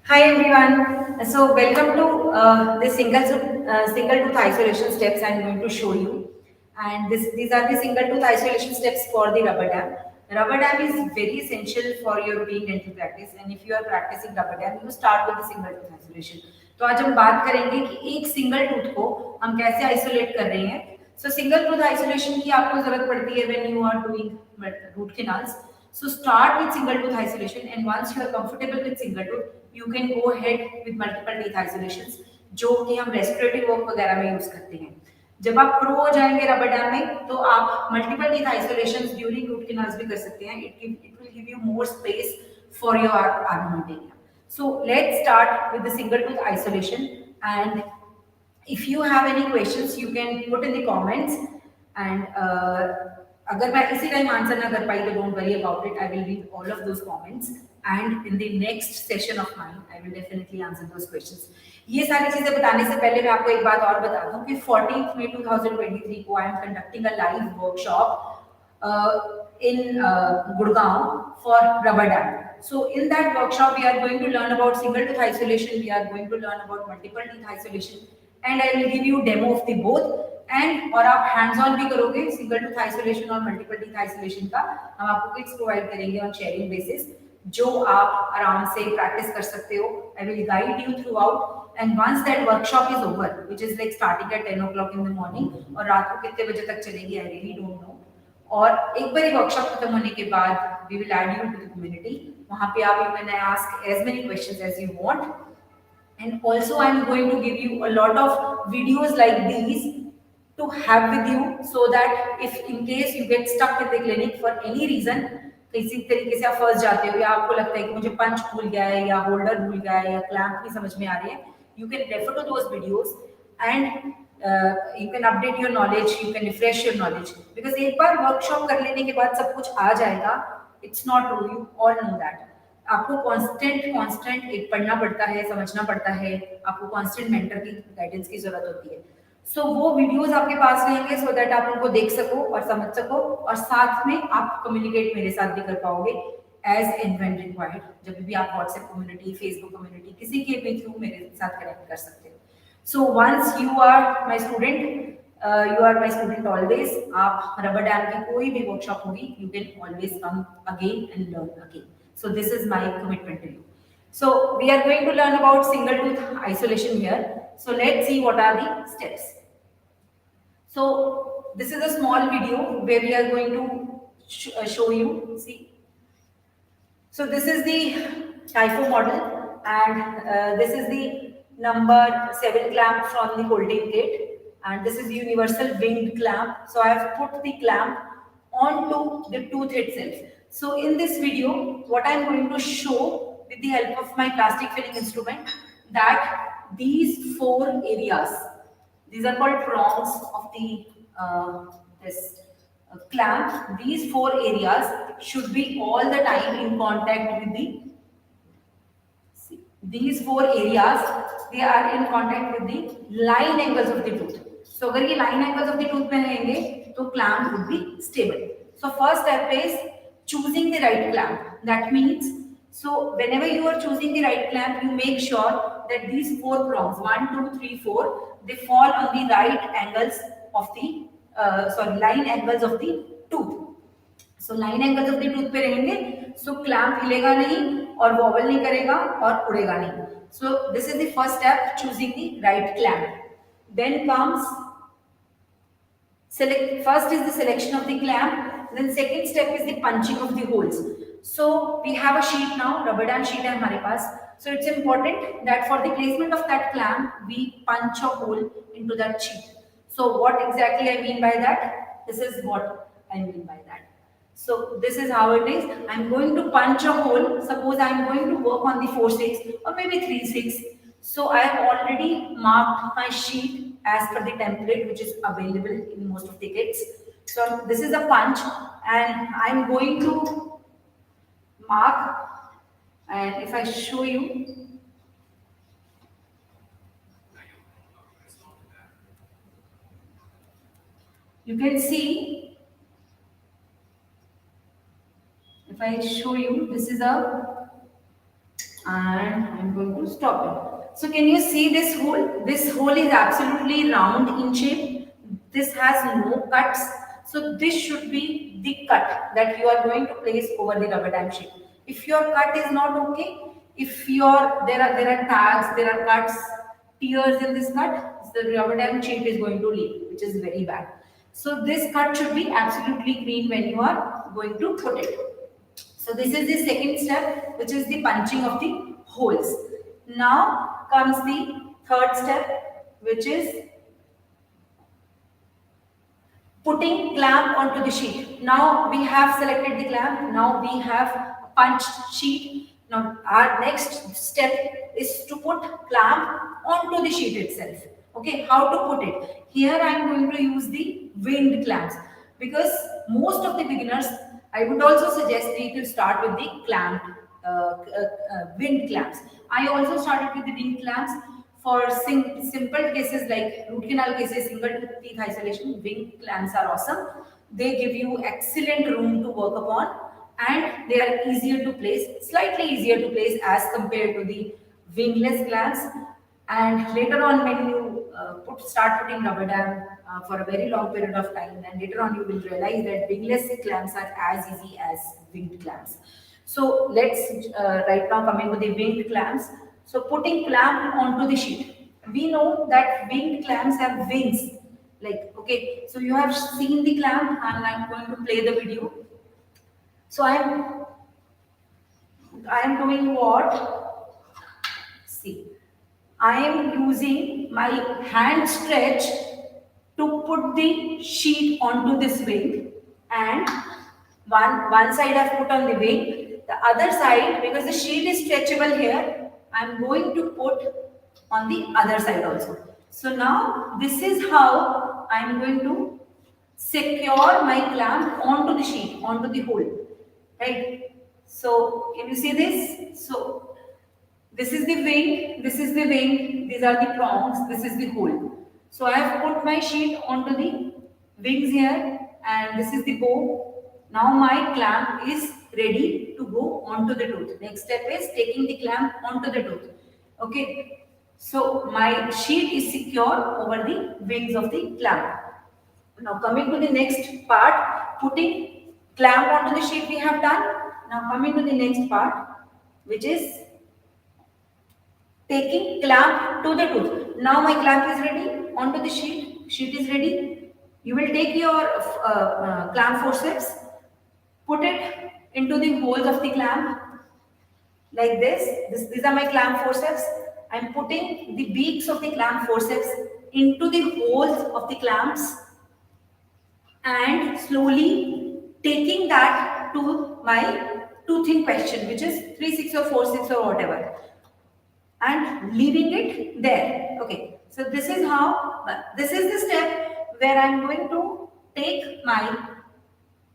Hi everyone. So welcome to the single tooth isolation steps I'm going to show you. And these are the single tooth isolation steps for the rubber dam. Rubber dam is very essential for your being dental practice. And if you are practicing rubber dam, you start with the single tooth isolation. तो आज हम बात करेंगे कि एक single tooth को हम कैसे आइसोलेट कर रहे हैं. सो सिंगल टूथ आइसोलेशन की आपको जरूरत पड़ती है when you are doing root canals. So start with single tooth isolation, and once you are comfortable with single tooth, you can go ahead with multiple teeth isolations, जो कि हम respiratory work वगैरह में यूज करते हैं. जब आप pro हो जाएंगे रबर डैम में, तो आप multiple teeth isolations during root canals भी कर सकते हैं. It will give you more space for your armamentarium. So let's start with the single tooth isolation, and if you have any questions you can put in the comments, and अगर मैं इसी time answer ना कर पाई तो don't worry about it. I will read all of those comments, and in the next session of mine I will definitely answer those questions. ये सारी चीजें बताने से पहले मैं आपको एक बात और बता दूं कि 14 मई 2023 को I am conducting a live workshop in Gurgaon for rubber dam. So in that workshop we are going to learn about single tooth isolation, we are going to learn about multiple teeth isolation, and I will give you demo of the both. And और आप hands on भी करोगे single tooth isolation और multiple teeth isolation का. हम आपको kits provide करेंगे on sharing basis, जो आप आराम से प्रैक्टिस कर सकते हो. I will guide you throughout, and once that workshop is over, which is like starting at 10 o'clock in the morning, और रात को कितने बजे तक चलेगी आई रियली डोंट नो. और एक बार वर्कशॉप खत्म होने के बाद we will add you to the community. वहां पे आप you can ask as many questions as you want, and also I'm going to give you a lot of videos like these to have with you, so that if in case you get stuck in the clinic for any reason, किसी तरीके से आप फंस जाते हो या आपको लगता है कि मुझे पंच भूल गया है या होल्डर भूल गया है या क्लैंप नहीं समझ में आ रही है, you can refer to those videos and you can update your knowledge, you can refresh your knowledge, because एक बार वर्कशॉप कर लेने के बाद सब कुछ आ जाएगा. It's not true, you all know that. आपको कांस्टेंट एक पढ़ना पड़ता है, समझना पड़ता है, आपको कांस्टेंट मेंटर की गाइडेंस की जरूरत होती है. सो वो वीडियोस आपके पास रहेंगे सो दैट आप उनको देख सको और समझ सको, और साथ में आप कम्युनिकेट मेरे साथ भी कर पाओगे एज एंड व्हेन रिक्वायर्ड. जब भी आप व्हाट्सएप कम्युनिटी, फेसबुक कम्युनिटी, किसी के भी थ्रू मेरे साथ कनेक्ट कर सकते हो. So once you are my student, you are my student always. आप रबर डैम की कोई भी वर्कशॉप होगी, you can always come again and learn again. So this is my commitment to you. So we are going to learn about single tooth isolation here. So let's see what are the steps. So this is a small video where we are going to show you. See. So this is the typho model, and this is the number 7 clamp from the holding kit, and this is universal winged clamp. So I have put the clamp onto the tooth itself. So in this video, what I am going to show with the help of my plastic filling instrument, that these 4 areas, these are called prongs of the this clamp. These 4 areas should be all the time in contact with the, see, these 4 areas, they are in contact with the line angles of the tooth. So अगर ये line angles of the tooth पे रहेंगे तो clamp would be stable. So first step is choosing the right clamp. That means, so whenever you are choosing the right clamp, you make sure that these 4 prongs, 1 2 3 4, they fall on the right angles of the line angles of the tooth. So line angles of the tooth पे रहेंगे, so clamp हिलेगा नहीं और wobble नहीं करेगा और उड़ेगा नहीं. So this is the first step, choosing the right clamp. Then comes first is the selection of the clamp. Then second step is the punching of the holes. So we have a sheet now, rubber dam sheet है हमारे पास. So it's important that for the placement of that clamp, we punch a hole into that sheet. So what exactly I mean by that? This is what I mean by that. So this is how it is. I'm going to punch a hole. Suppose I'm going to work on the 4/6 or maybe 3/6. So I have already marked my sheet as per the template which is available in most of the kits. So this is a punch, and I'm going to mark, and if I show you, you can see, if I show you, this is a, and I'm going to stop it. So can you see this hole? This hole is absolutely round in shape. This has no cuts. So this should be the cut that you are going to place over the rubber dam shape. If your cut is not okay, if there are tags, there are cuts, tears in this cut, the rubber dam shape is going to leak, which is very bad. So this cut should be absolutely clean when you are going to put it. So this is the second step, which is the punching of the holes. Now comes the third step, which is putting clamp onto the sheet. Now we have selected the clamp. Now we have punched sheet. Now our next step is to put clamp onto the sheet itself. Okay, how to put it? Here I am going to use the winged clamps because most of the beginners, I would also suggest you to start with the clamp, winged clamps. I also started with the winged clamps. For simple cases like root canal cases, single teeth isolation, wing clamps are awesome. They give you excellent room to work upon and they are easier to place, slightly easier to place as compared to the wingless clamps. And later on when you start putting rubber dam for a very long period of time, and later on you will realize that wingless clamps are as easy as winged clamps. So let's right now coming to the winged clamps. So putting clamp onto the sheet. We know that winged clamps have wings. Like, okay, so you have seen the clamp and I'm going to play the video. So I am doing what? See, I am using my hand stretch to put the sheet onto this wing, and one side I've put on the wing, the other side, because the sheet is stretchable here, I'm going to put on the other side also. So now this is how I'm going to secure my clamp onto the sheet, onto the hole, right? So can you see this? So this is the wing, this is the wing, these are the prongs, this is the hole. So I have put my sheet onto the wings here and this is the bow. Now my clamp is ready to go onto the tooth. Next step is taking the clamp onto the tooth. Okay. So my sheet is secure over the wings of the clamp. Now coming to the next part, putting clamp onto the sheet we have done. Now coming to the next part, which is taking clamp to the tooth. Now my clamp is ready onto the sheet. Sheet is ready. You will take your clamp forceps, put it into the holes of the clamp like this. These are my clamp forceps. I am putting the beaks of the clamp forceps into the holes of the clamps and slowly taking that to my tooth in question, which is 3, 6 or 4, 6 or whatever, and leaving it there. Okay, so this is the step where I am going to take my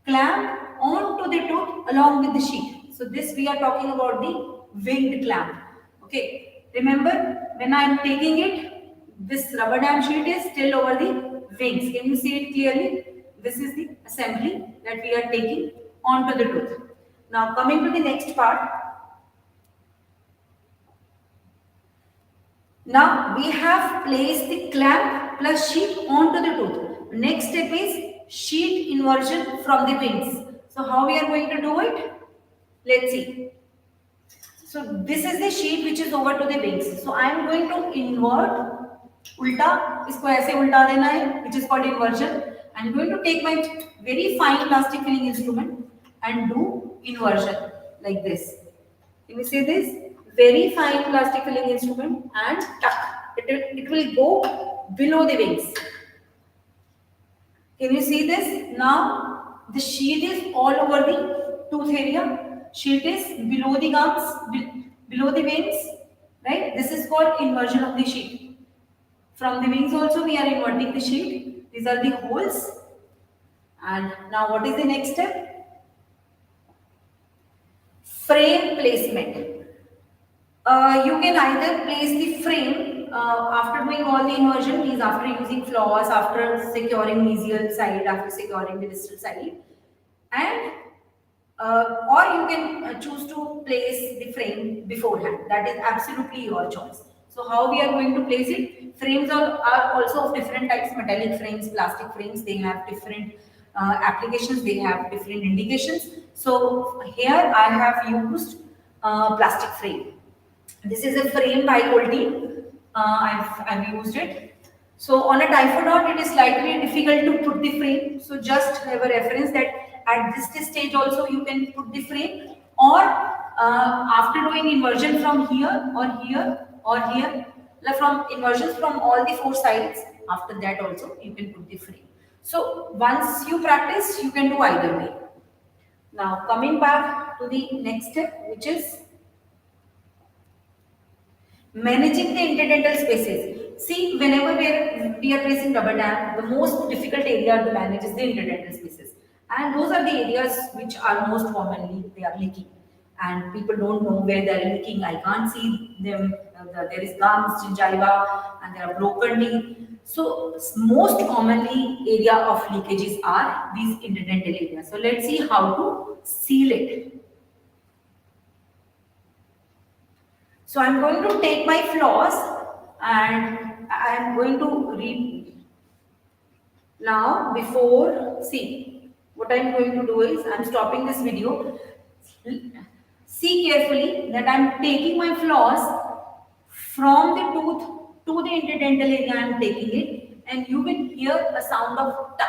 clamp onto the tooth along with the sheet. So this we are talking about the winged clamp. Okay, remember when I am taking it, this rubber dam sheet is still over the wings. Can you see it clearly? This is the assembly that we are taking onto the tooth. Now coming to the next part. Now we have placed the clamp plus sheet onto the tooth. Next step is sheet inversion from the wings. So how we are going to do it? Let's see. So this is the sheet which is over to the wings. So I am going to invert, ulta, इसको ऐसे उल्टा देना है, which is called inversion. I am going to take my very fine plastic filling instrument and do inversion like this. Can you see this? Very fine plastic filling instrument and tuck. It will go below the wings. Can you see this? Now the sheet is all over the tooth area. Sheet is below the gums, below the wings, right? This is called inversion of the sheet. From the wings also we are inverting the sheet. These are the holes. And now what is the next step? Frame placement. You can either place the frame after doing all the inversion, means after using floss, after securing mesial side, after securing the distal side, and or you can choose to place the frame beforehand. That is absolutely your choice. So how we are going to place it? Frames are also of different types: metallic frames, plastic frames. They have different applications. They have different indications. So here I have used plastic frame. This is a frame by Goldie. I've used it. So on a typhoid, it is slightly difficult to put the frame. So just have a reference that at this stage also you can put the frame, or after doing inversion from here or here or here, like from inversions from all the four sides, after that also you can put the frame. So once you practice, you can do either way. Now coming back to the next step, which is managing the interdental spaces. See, whenever we are placing rubber dam, the most difficult area to manage is the interdental spaces. And those are the areas which are most commonly they are leaking. And people don't know where they are leaking. I can't see them. There is gums, gingiva, and there are broken teeth. So most commonly area of leakages are these interdental areas. So let's see how to seal it. So I'm going to take my floss and I'm going to read now. Before, see, what I'm going to do is I'm stopping this video. See carefully that I'm taking my floss from the tooth to the interdental area. I'm taking it, and you will hear a sound of tuck.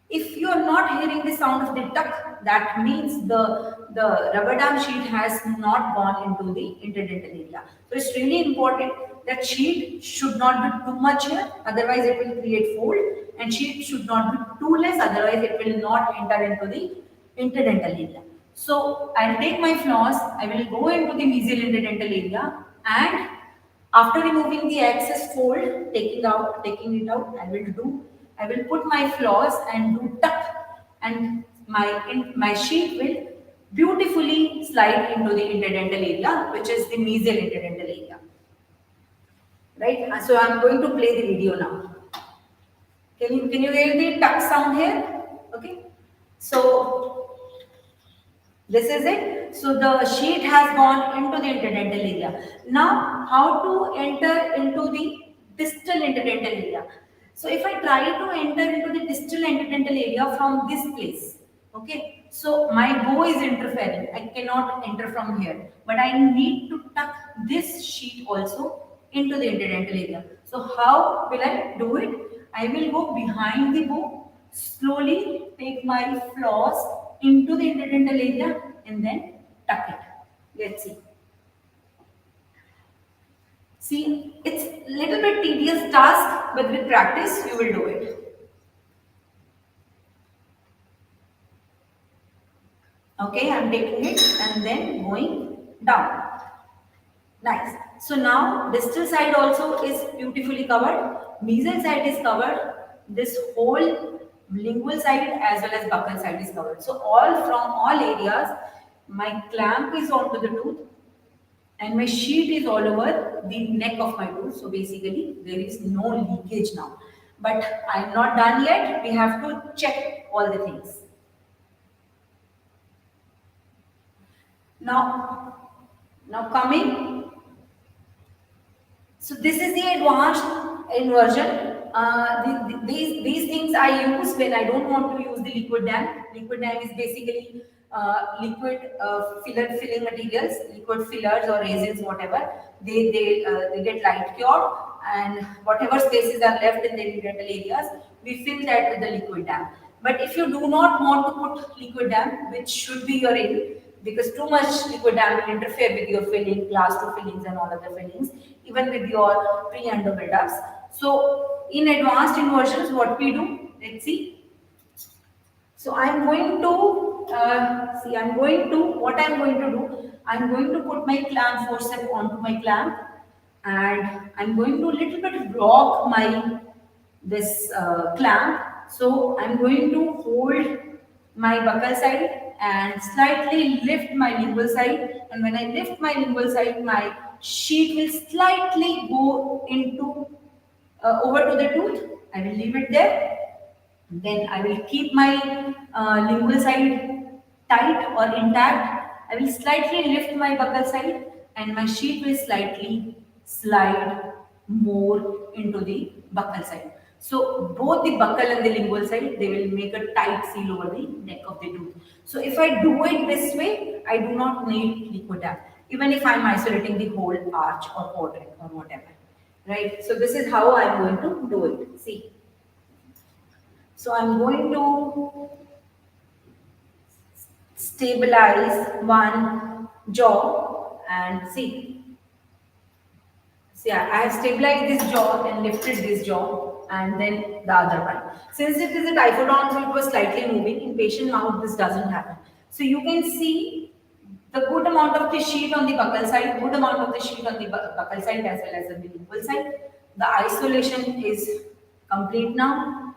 If you are not hearing the sound of the tuck, that means the rubber dam sheet has not gone into the interdental area. So it's really important that sheet should not be too much here, otherwise it will create fold, and sheet should not be too less, otherwise it will not enter into the interdental area. So I'll take my floss, I will go into the mesial interdental area, and after removing the excess fold, taking it out, I will put my floss and do tuck, and my sheet will beautifully slide into the interdental area, which is the mesial interdental area. Right? So I'm going to play the video now. Can you hear the tuck sound here? Okay. So this is it. So the sheet has gone into the interdental area. Now, how to enter into the distal interdental area? So if I try to enter into the distal interdental area from this place, okay, so my bow is interfering. I cannot enter from here, but I need to tuck this sheet also into the interdental area. So how will I do it? I will go behind the bow, slowly take my floss into the interdental area and then tuck it. Let's see. See, it's little bit tedious task, but with practice you will do it. Okay, I'm taking it and then going down. Nice. So now distal side also is beautifully covered. Mesial side is covered. This whole lingual side as well as buccal side is covered. So all from all areas, my clamp is onto the tooth and my sheet is all over the neck of my tooth. So basically there is no leakage now. But I'm not done yet. We have to check all the things. Now coming. So this is the advanced inversion. These things I use when I don't want to use the liquid dam. Liquid dam is basically liquid filling materials, liquid fillers or resins, whatever. They get light cured, and whatever spaces are left in the dental areas, we fill that with the liquid dam. But if you do not want to put liquid dam, which should be your aim, because too much liquid dam will interfere with your filling, class 2 fillings and all other fillings, even with your pre-endo build-ups. So in advanced inversions, what we do, let's see. So I'm going to, what I'm going to do, I'm going to put my clamp forceps onto my clamp, and I'm going to little bit block my this clamp. So I'm going to hold my buccal side and slightly lift my lingual side, and when I lift my lingual side, my sheet will slightly go into over to the tooth. I will leave it there. Then I will keep my lingual side tight or intact, I will slightly lift my buccal side and my sheet will slightly slide more into the buccal side. So both the buccal and the lingual side, they will make a tight seal over the neck of the tooth. So if I do it this way, I do not need liquid dam, even if I'm isolating the whole arch or quadrant or whatever. Right? So this is how I'm going to do it. See. So I'm going to stabilize one jaw and see. So yeah, I have stabilized this jaw and lifted this jaw and then the other one. Since it is a typhodon, so it was slightly moving. In patient mouth, this doesn't happen. So you can see the good amount of the sheet on the buccal side, good amount of the sheet on the buccal side as well as on the lingual side. The isolation is complete now.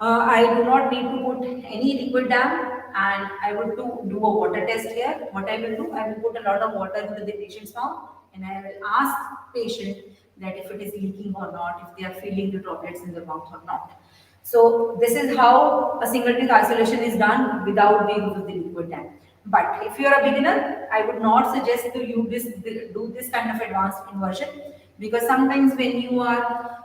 I do not need to put any liquid dam and I will do a water test here. What I will do, I will put a lot of water into the patient's mouth and I will ask patient that if it is leaking or not, if they are feeling the droplets in the mouth or not. So this is how a single tooth isolation is done without the use of the liquid dam. But if you are a beginner, I would not suggest to you do this kind of advanced inversion because sometimes when you are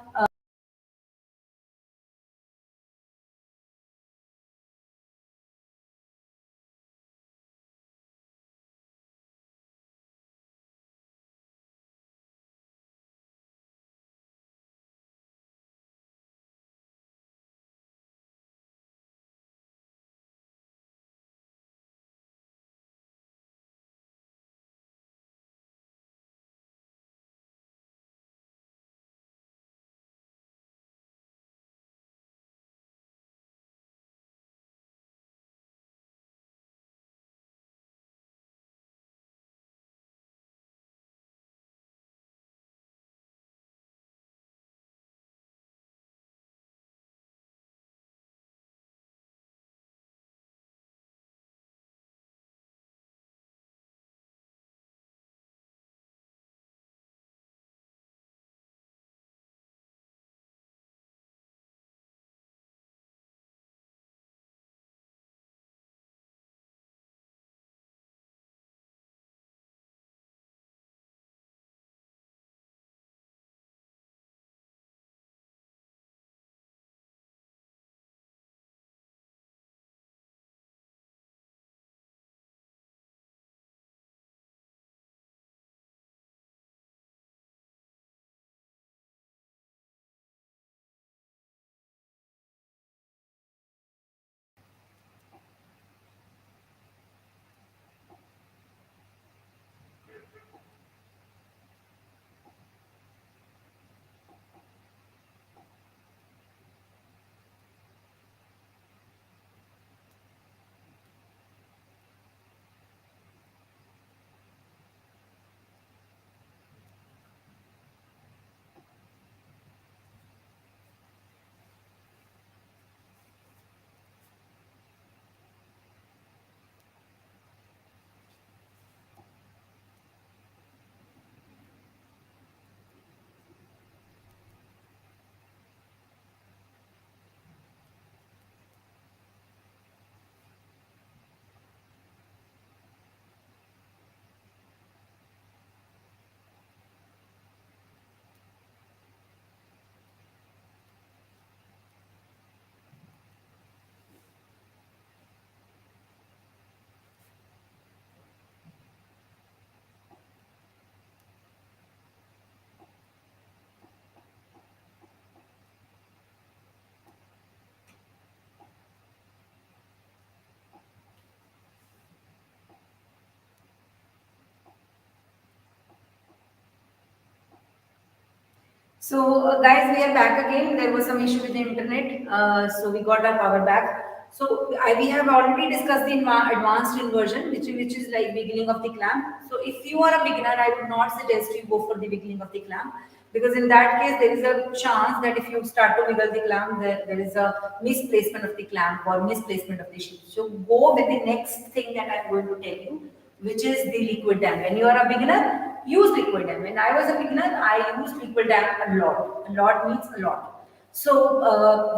So, guys, we are back again. There was some issue with the internet, so we got our power back. So, we have already discussed the advanced inversion, which is like beginning of the clamp. So, if you are a beginner, I would not suggest you go for the beginning of the clamp because in that case, there is a chance that if you start to wiggle the clamp, there is a misplacement of the clamp or misplacement of the sheet. So, go with the next thing that I'm going to tell you, which is the liquid dam. When you are a beginner, use liquid dam. When I was a beginner, I used liquid dam a lot. A lot means a lot. So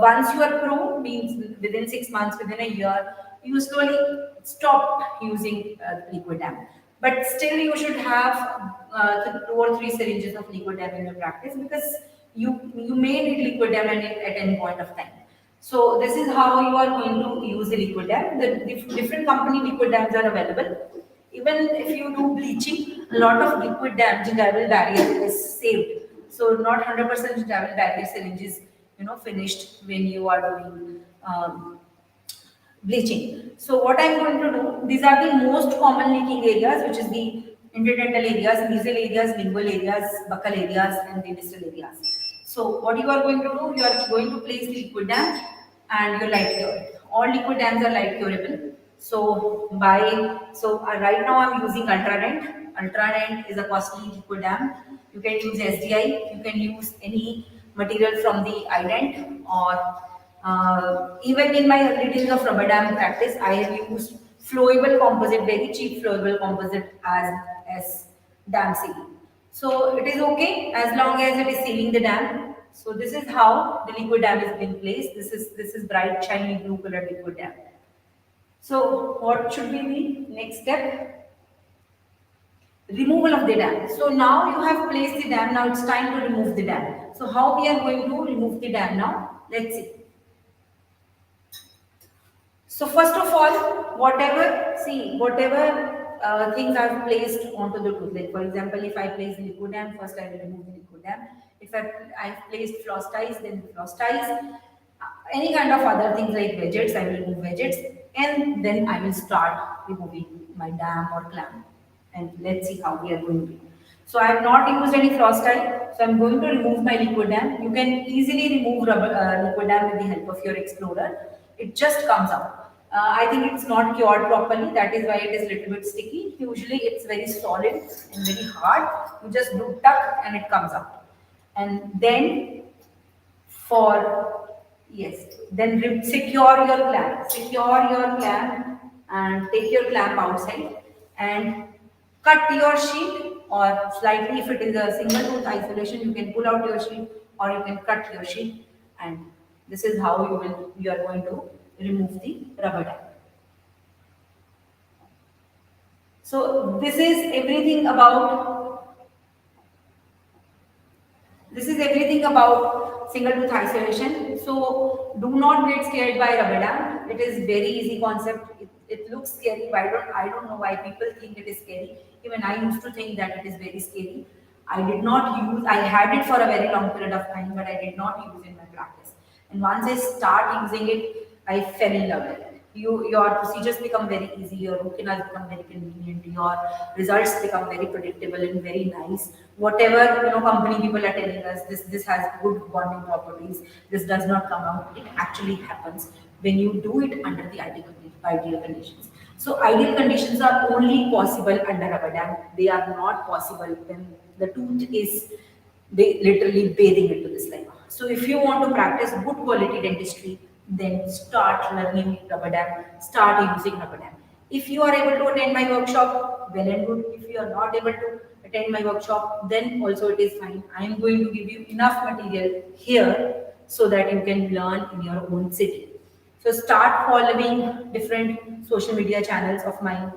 once you are pro, means within 6 months, within a year, you slowly stop using liquid dam. But still, you should have 2 or 3 syringes of liquid dam in your practice, because you may need liquid dam at any point of time. So this is how you are going to use the liquid dam. The different company liquid dams are available. Even if you do bleaching, a lot of liquid dam gingival barrier is saved. So not 100% gingival barrier syringe is finished when you are doing bleaching. So what I'm going to do, these are the most common leaking areas, which is the interdental areas, nasal areas, lingual areas, buccal areas, and the distal areas. So what you are going to do, you are going to place the liquid dam and your light cure. All liquid dams are light curable. Right now I'm using Ultradent. Ultradent is a costly liquid dam. You can use SDI. You can use any material from the ident, or even in my early days of rubber dam practice, I have used flowable composite, very cheap flowable composite as dam sealing. So it is okay as long as it is sealing the dam. So this is how the liquid dam is being placed. This is bright shiny blue colored liquid dam. So what should be the next step? Removal of the dam. So now you have placed the dam. Now it's time to remove the dam. So how we are going to remove the dam now? Let's see. So first of all, whatever things I've placed onto the tooth, like for example, if I place the liquid dam, first I will remove the liquid dam. If I've placed floss ties, then floss ties. Any kind of other things like wedgets, I will remove wedgets, and then I will start removing my dam or clamp. And let's see how we are going to. So I have not used any floss tie, so I'm going to remove my liquid dam. You can easily remove liquid dam with the help of your explorer. It just comes out. I think it's not cured properly. That is why it is a little bit sticky. Usually it's very solid and very hard. You just do tuck and it comes out. And then secure your clamp. Secure your clamp and take your clamp outside and cut your sheet, or slightly, if it is a single tooth isolation, you can pull out your sheet or you can cut your sheet, and this is how you are going to remove the rubber dam. So this is everything about single tooth isolation. So do not get scared by rubber dam. It is very easy concept. It looks scary. I don't know why people think it is scary. Even I used to think that it is very scary. I had it for a very long period of time, but I did not use it in my practice. And once I start using it, I fell in love with it. Your procedures become very easy, your root canals become very convenient, your results become very predictable and very nice. Whatever company people are telling us, this has good bonding properties, this does not come out, it actually happens when you do it under the ideal conditions. So ideal conditions are only possible under rubber dam. They are not possible when the tooth is literally bathing into this life. So if you want to practice good quality dentistry, then start learning rubber dam, start using rubber dam. If you are able to attend my workshop, well and good. If you are not able to attend my workshop, then also it is fine. I am going to give you enough material here so that you can learn in your own city. So start following different social media channels of mine,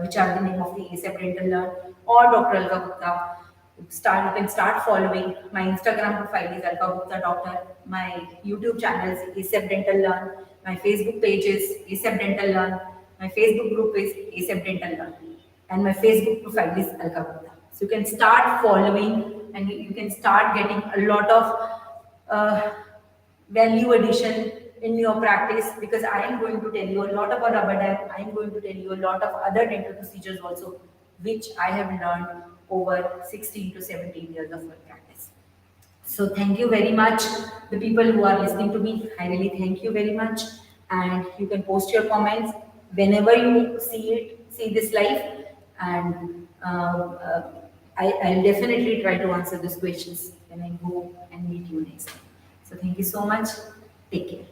which are the name of the ASAP Dental Learn or Dr. Alka Gupta. You can start following. My Instagram profile is Alka Gupta Doctor. My YouTube channel is ASAP Dental Learn. My Facebook page is ASAP Dental Learn. My Facebook group is ASAP Dental Learn. And my Facebook profile is Alka Gupta. So you can start following and you can start getting a lot of value addition in your practice, because I am going to tell you a lot about rubber dam. I am going to tell you a lot of other dental procedures also, which I have learned over 16 to 17 years of my practice. So thank you very much, the people who are listening to me. I really thank you very much, and you can post your comments whenever you see this live, and I'll definitely try to answer those questions when I go and meet you next time. So thank you so much. Take care.